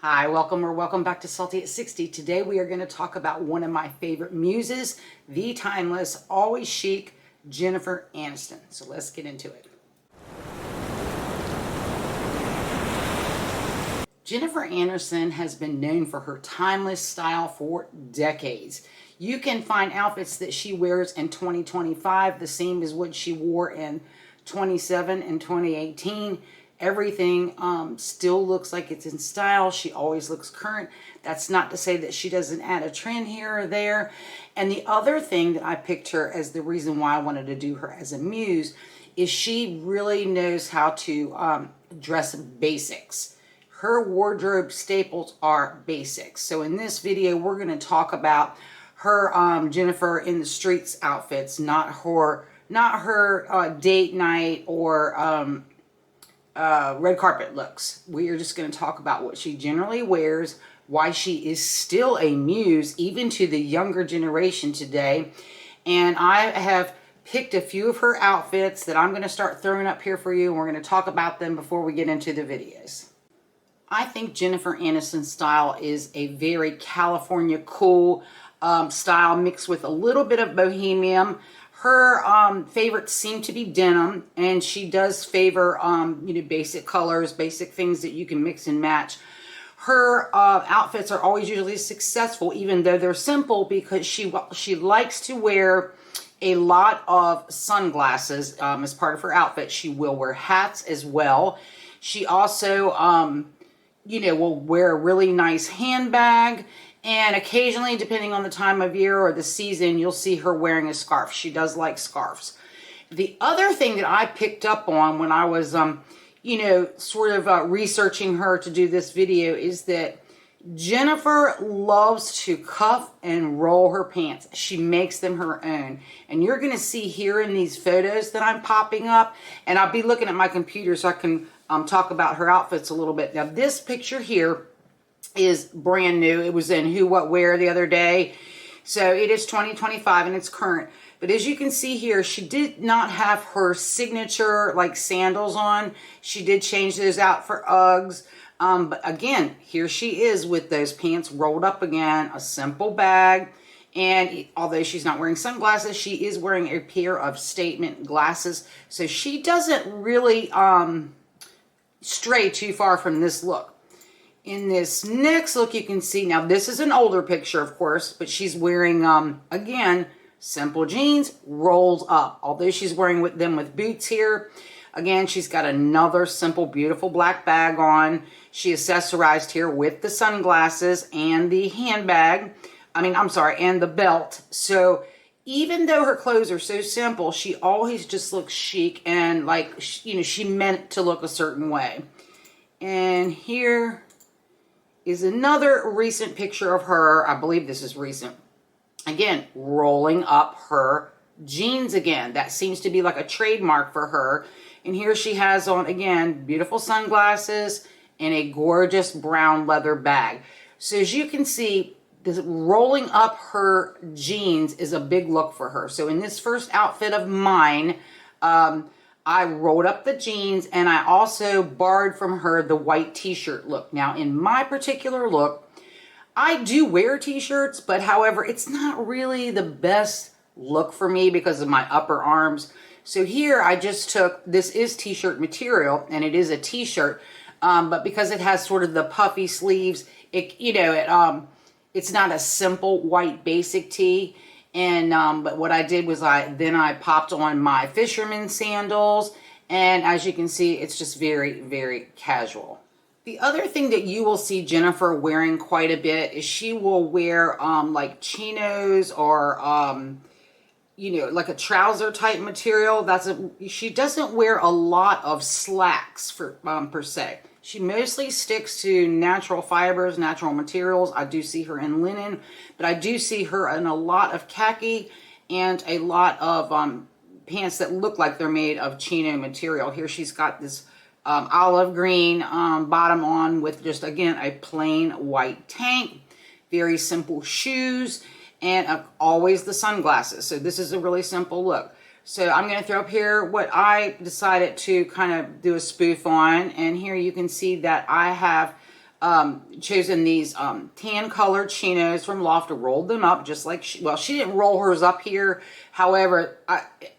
Hi, welcome back to Salty at 60. Today we are going to talk about one of my favorite muses, the timeless, always chic, Jennifer Aniston. So let's get into it. Jennifer Aniston has been known for her timeless style for decades. You can find outfits that she wears in 2025, the same as what she wore in 27 and 2018. Everything still looks like it's in style. She always looks current. That's not to say that she doesn't add a trend here or there. And the other thing that I picked her as the reason why I wanted to do her as a muse is she really knows how to dress basics. Her wardrobe staples are basics. So in this video, we're going to talk about her Jennifer in the streets outfits, not her date night or red carpet looks. We are just going to talk about what she generally wears, why she is still a muse even to the younger generation today. And I have picked a few of her outfits that I'm going to start throwing up here for you, and we're going to talk about them before we get into the videos. I think Jennifer Aniston's style is a very California cool style mixed with a little bit of bohemian. Her favorites seem to be denim, and she does favor, basic colors, basic things that you can mix and match. Her outfits are always usually successful, even though they're simple, because she likes to wear a lot of sunglasses as part of her outfit. She will wear hats as well. She also, will wear a really nice handbag. And occasionally, depending on the time of year or the season, you'll see her wearing a scarf. She does like scarves. The other thing that I picked up on when I was, researching her to do this video is that Jennifer loves to cuff and roll her pants. She makes them her own. And you're going to see here in these photos that I'm popping up, and I'll be looking at my computer so I can talk about her outfits a little bit. Now, this picture here is brand new. It was in Who What Wear the other day. So it is 2025 and it's current. But as you can see here, she did not have her signature like sandals on. She did change those out for Uggs. But again, here she is with those pants rolled up again, a simple bag. And although she's not wearing sunglasses, she is wearing a pair of statement glasses. So she doesn't really stray too far from this look. In this next look, you can see, now this is an older picture, of course, but she's wearing, again, simple jeans, rolled up. Although she's wearing them with boots here, again, she's got another simple, beautiful black bag on. She accessorized here with the sunglasses and the handbag. And the belt. So even though her clothes are so simple, she always just looks chic and like, she meant to look a certain way. And here is another recent picture of her. I believe this is recent. Again, rolling up her jeans again. That seems to be like a trademark for her. And here she has on, again, beautiful sunglasses and a gorgeous brown leather bag. So as you can see, this rolling up her jeans is a big look for her. So in this first outfit of mine, I rolled up the jeans, and I also borrowed from her the white t-shirt look. Now, in my particular look, I do wear t-shirts, but however, it's not really the best look for me because of my upper arms. So here I just took, this is t-shirt material, and it is a t-shirt, but because it has sort of the puffy sleeves, it's not a simple white basic tee. And, but what I did was I popped on my fisherman sandals. And as you can see, it's just very, very casual. The other thing that you will see Jennifer wearing quite a bit is she will wear, like chinos or, like a trouser type material. She doesn't wear a lot of slacks per se. She mostly sticks to natural fibers, natural materials. I do see her in linen, but I do see her in a lot of khaki and a lot of pants that look like they're made of chino material. Here she's got this olive green bottom on with just, again, a plain white tank, very simple shoes, and always the sunglasses. So this is a really simple look. So I'm going to throw up here what I decided to kind of do a spoof on. And here you can see that I have chosen these tan colored chinos from Loft, rolled them up just like she didn't roll hers up here. However,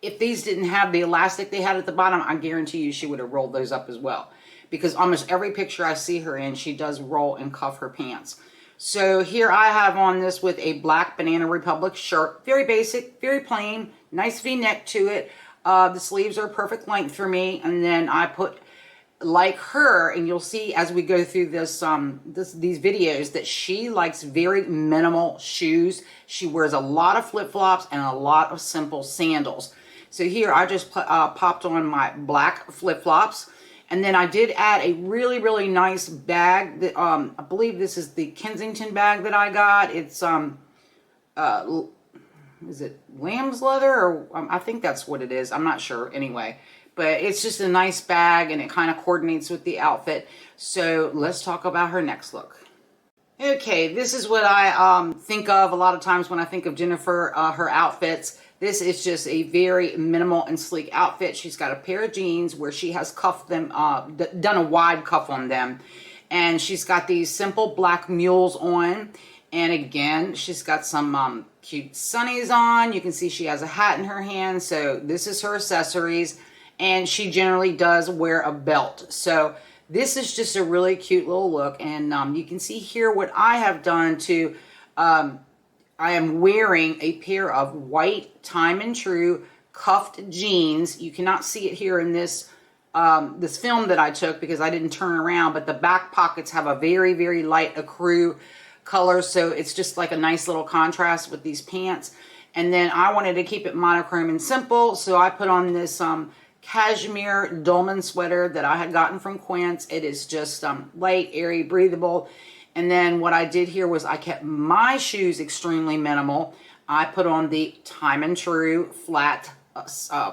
if these didn't have the elastic they had at the bottom, I guarantee you she would have rolled those up as well, because almost every picture I see her in, she does roll and cuff her pants. So here I have on this with a black Banana Republic shirt. Very basic, very plain, nice V-neck to it. The sleeves are perfect length for me. And then I put, like her, and you'll see as we go through this, these videos, that she likes very minimal shoes. She wears a lot of flip-flops and a lot of simple sandals. So here I just popped on my black flip-flops. And then I did add a really, really nice bag that, I believe this is the Kensington bag that I got. It's, is it lamb's leather? Or I think that's what it is. I'm not sure anyway. But it's just a nice bag and it kind of coordinates with the outfit. So let's talk about her next look. Okay, this is what I think of a lot of times when I think of Jennifer, her outfits. This is just a very minimal and sleek outfit. She's got a pair of jeans where she has cuffed them, done a wide cuff on them. And she's got these simple black mules on. And again, she's got some cute sunnies on. You can see she has a hat in her hand. So this is her accessories. And she generally does wear a belt. So this is just a really cute little look. And you can see here what I have done to... I am wearing a pair of white Time and True cuffed jeans. You cannot see it here in this this film that I took because I didn't turn around, but the back pockets have a very, very light ecru color, so it's just like a nice little contrast with these pants. And then I wanted to keep it monochrome and simple, so I put on this cashmere dolman sweater that I had gotten from Quince. It is just light, airy, breathable. And then what I did here was I kept my shoes extremely minimal. I put on the Time and True flat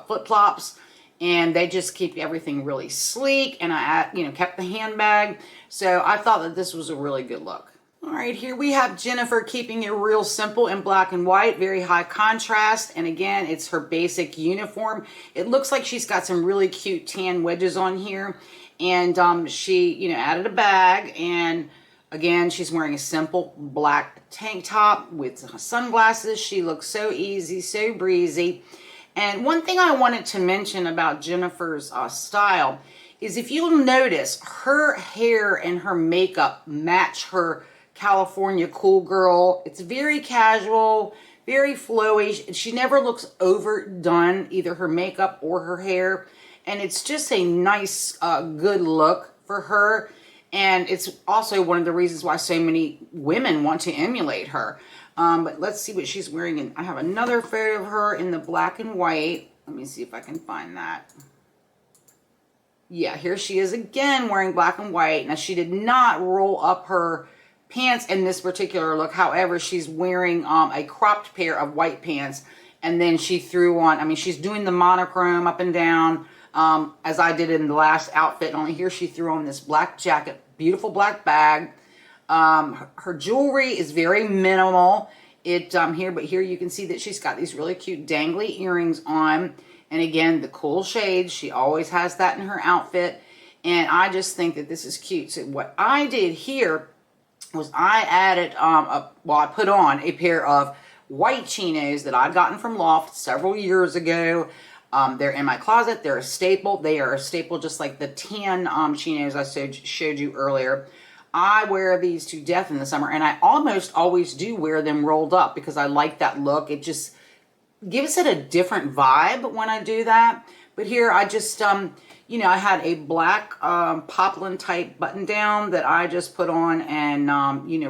flip-flops, and they just keep everything really sleek. And I, kept the handbag. So I thought that this was a really good look. All right, here we have Jennifer keeping it real simple in black and white, very high contrast. And again, it's her basic uniform. It looks like she's got some really cute tan wedges on here. And she, added a bag, and again, she's wearing a simple black tank top with sunglasses. She looks so easy, so breezy. And one thing I wanted to mention about Jennifer's style is, if you'll notice, her hair and her makeup match her California cool girl. It's very casual, very flowy. She never looks overdone, either her makeup or her hair. And it's just a nice, good look for her. And it's also one of the reasons why so many women want to emulate her. But let's see what she's wearing. And I have another photo of her in the black and white. Let me see if I can find that. Yeah, here she is again wearing black and white. Now, she did not roll up her pants in this particular look. However, she's wearing a cropped pair of white pants. And then she threw on, she's doing the monochrome up and down. As I did in the last outfit, only here she threw on this black jacket, beautiful black bag. Her jewelry is very minimal. But here you can see that she's got these really cute dangly earrings on. And again, the cool shades, she always has that in her outfit. And I just think that this is cute. So what I did here was I added, I put on a pair of white chinos that I'd gotten from Loft several years ago. They're in my closet. They're a staple. They are a staple, just like the tan chinos I showed you earlier. I wear these to death in the summer, and I almost always do wear them rolled up because I like that look. It just gives it a different vibe when I do that. But here I just, I had a black poplin type button down that I just put on and,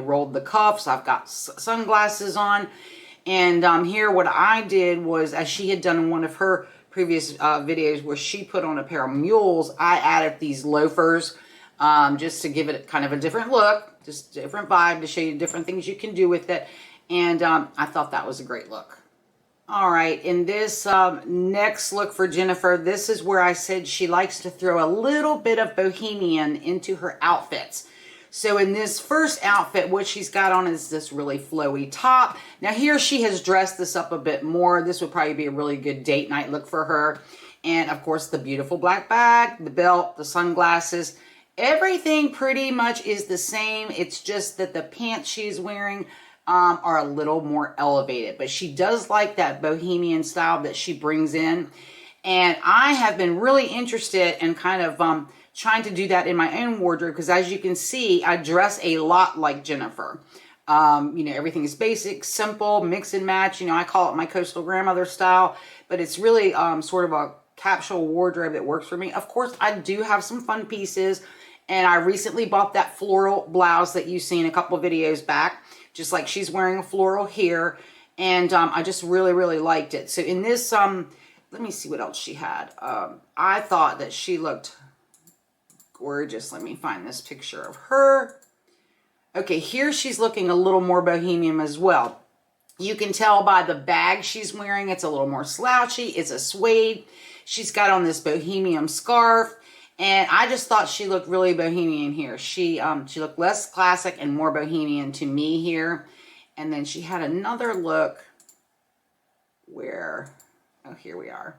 rolled the cuffs. I've got sunglasses on. And here what I did was, as she had done in one of her previous videos where she put on a pair of mules, I added these loafers just to give it kind of a different look, just a different vibe, to show you different things you can do with it. And I thought that was a great look. All right, in this next look for Jennifer, this is where I said she likes to throw a little bit of Bohemian into her outfits. So in this first outfit, what she's got on is this really flowy top. Now here she has dressed this up a bit more. This would probably be a really good date night look for her. And of course, the beautiful black bag, the belt, the sunglasses. Everything pretty much is the same. It's just that the pants she's wearing are a little more elevated. But she does like that bohemian style that she brings in. And I have been really interested in kind of trying to do that in my own wardrobe. Because as you can see, I dress a lot like Jennifer. You know, everything is basic, simple, mix and match. You know, I call it my coastal grandmother style. But it's really sort of a capsule wardrobe that works for me. Of course, I do have some fun pieces. And I recently bought that floral blouse that you've seen a couple of videos back. Just like she's wearing a floral here. And I just really, really liked it. So in this, let me see what else she had. I thought that she looked gorgeous. Let me find this picture of her. Okay, here she's looking a little more bohemian as well. You can tell by the bag she's wearing. It's a little more slouchy. It's a suede. She's got on this bohemian scarf. And I just thought she looked really bohemian here. She looked less classic and more bohemian to me here. And then she had another look where, oh, here we are.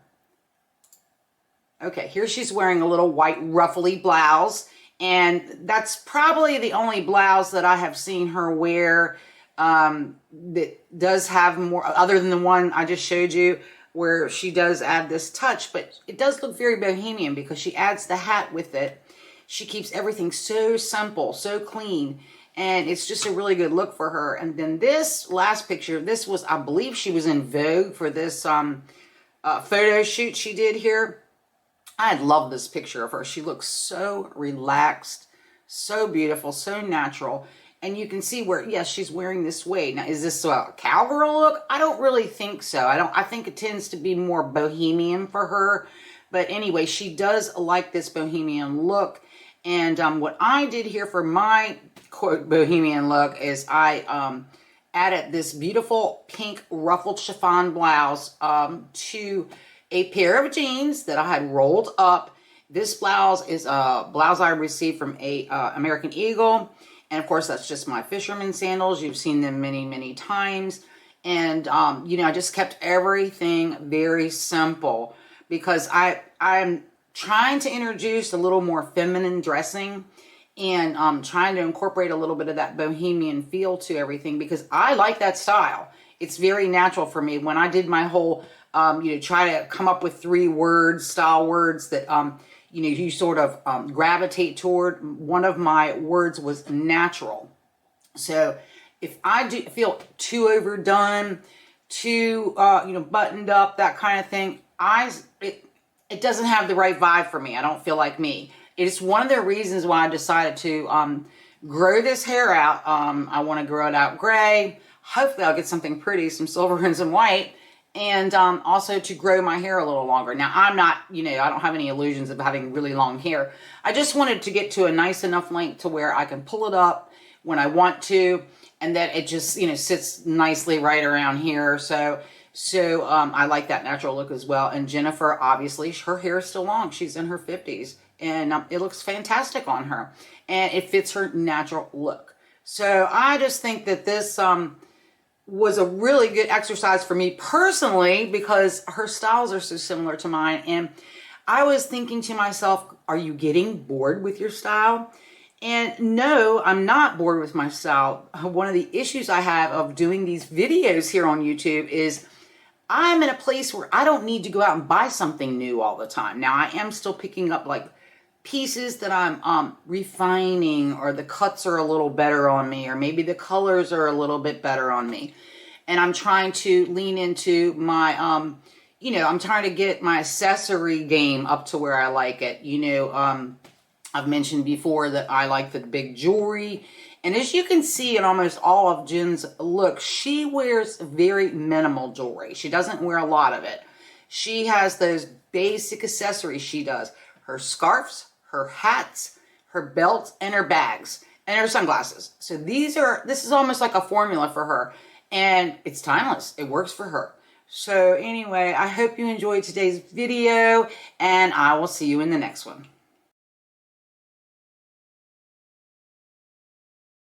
Okay, here she's wearing a little white ruffly blouse. And that's probably the only blouse that I have seen her wear that does have more, other than the one I just showed you, where she does add this touch, but it does look very bohemian because she adds the hat with it. She keeps everything so simple, so clean, and it's just a really good look for her. And then this last picture, this was, I believe she was in Vogue for this photo shoot she did here. I love this picture of her. She looks so relaxed, so beautiful, so natural. And you can see where, yes, she's wearing this suede. Now, is this a cowgirl look? I don't really think so. I think it tends to be more bohemian for her. But anyway, she does like this bohemian look. And what I did here for my, quote, bohemian look is I added this beautiful pink ruffled chiffon blouse to a pair of jeans that I had rolled up. This blouse is a blouse I received from a American Eagle. And of course, that's just my fisherman sandals. You've seen them many, many times. And, you know, I just kept everything very simple because I'm trying to introduce a little more feminine dressing and trying to incorporate a little bit of that bohemian feel to everything because I like that style. It's very natural for me. When I did my whole, you know, try to come up with 3 words, style words that, you know, you sort of gravitate toward. One of my words was natural. So if I do feel too overdone, too, you know, buttoned up, that kind of thing, it doesn't have the right vibe for me. I don't feel like me. It's one of the reasons why I decided to grow this hair out. I want to grow it out gray. Hopefully I'll get something pretty, some silver and some white. And also to grow my hair a little longer. Now, I'm not, you know, I don't have any illusions of having really long hair. I just wanted to get to a nice enough length to where I can pull it up when I want to, and that it just, you know, sits nicely right around here. So I like that natural look as well. And Jennifer, obviously, her hair is still long. She's in her 50s, and it looks fantastic on her, and it fits her natural look. So I just think that this was a really good exercise for me personally because her styles are so similar to mine. And I was thinking to myself, are you getting bored with your style? And no, I'm not bored with my style. One of the issues I have of doing these videos here on YouTube is I'm in a place where I don't need to go out and buy something new all the time. Now, I am still picking up like pieces that I'm refining, or the cuts are a little better on me, or maybe the colors are a little bit better on me. And I'm trying to lean into my, you know, I'm trying to get my accessory game up to where I like it. You know, I've mentioned before that I like the big jewelry. And as you can see in almost all of Jen's looks, she wears very minimal jewelry. She doesn't wear a lot of it. She has those basic accessories she does. Her scarves, her hats, her belts, and her bags, and her sunglasses. So this is almost like a formula for her. And it's timeless. It works for her. So anyway, I hope you enjoyed today's video, and I will see you in the next one.